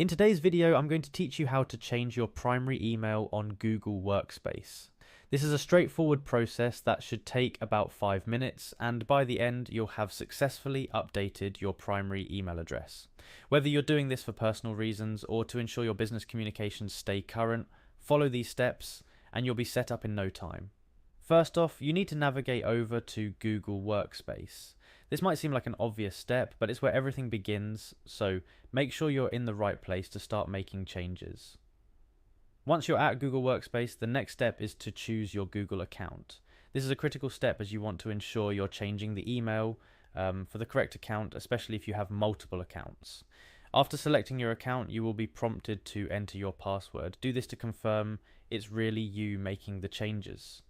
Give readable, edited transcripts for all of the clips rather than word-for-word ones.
In today's video, I'm going to teach you how to change your primary email on Google Workspace. This is a straightforward process that should take about 5 minutes, and by the end, you'll have successfully updated your primary email address. Whether you're doing this for personal reasons or to ensure your business communications stay current, follow these steps and you'll be set up in no time. First off, you need to navigate over to Google Workspace. This might seem like an obvious step, but it's where everything begins, so make sure you're in the right place to start making changes. Once you're at Google Workspace, the next step is to choose your Google account. This is a critical step as you want to ensure you're changing the email for the correct account, especially if you have multiple accounts. After selecting your account, you will be prompted to enter your password. Do this to confirm it's really you making the changes.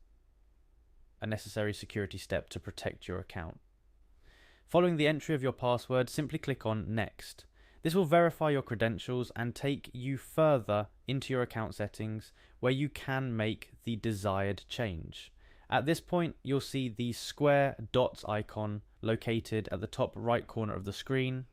A necessary security step to protect your account. Following the entry of your password, simply click on Next. This will verify your credentials and take you further into your account settings where you can make the desired change. At this point, you'll see the square dots icon located at the top right corner of the screen.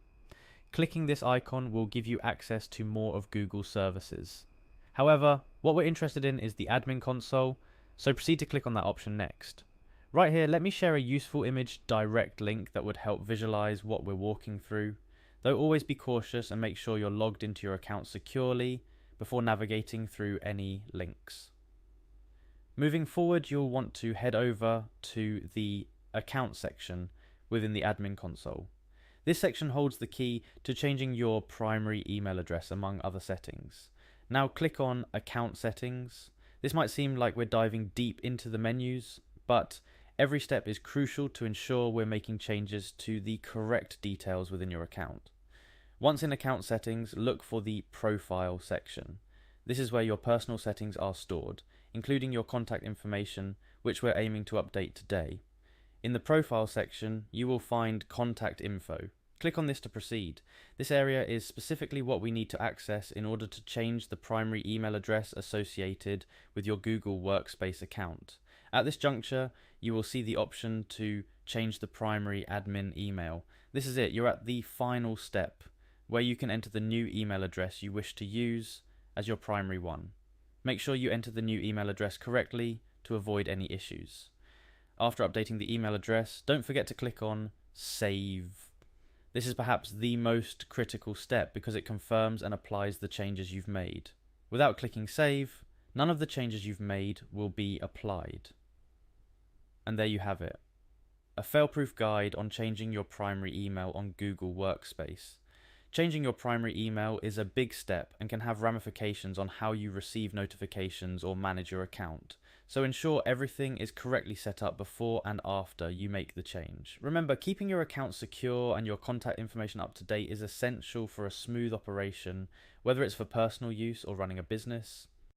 Clicking this icon will give you access to more of Google's services. However, what we're interested in is the admin console, so proceed to click on that option next. Right here, let me share a useful image direct link that would help visualize what we're walking through. Though always be cautious and make sure you're logged into your account securely before navigating through any links. Moving forward, you'll want to head over to the account section within the admin console. This section holds the key to changing your primary email address among other settings. Now click on Account Settings. This might seem like we're diving deep into the menus, but every step is crucial to ensure we're making changes to the correct details within your account. Once in Account Settings, look for the Profile section. This is where your personal settings are stored, including your contact information, which we're aiming to update today. In the Profile section, you will find Contact Info. Click on this to proceed. This area is specifically what we need to access in order to change the primary email address associated with your Google Workspace account. At this juncture, you will see the option to change the primary admin email. This is it, you're at the final step, where you can enter the new email address you wish to use as your primary one. Make sure you enter the new email address correctly to avoid any issues. After updating the email address, don't forget to click on Save. This is perhaps the most critical step because it confirms and applies the changes you've made. Without clicking Save, none of the changes you've made will be applied. And there you have it. A fail-proof guide on changing your primary email on Google Workspace. Changing your primary email is a big step and can have ramifications on how you receive notifications or manage your account. So ensure everything is correctly set up before and after you make the change. Remember, keeping your account secure and your contact information up to date is essential for a smooth operation, whether it's for personal use or running a business.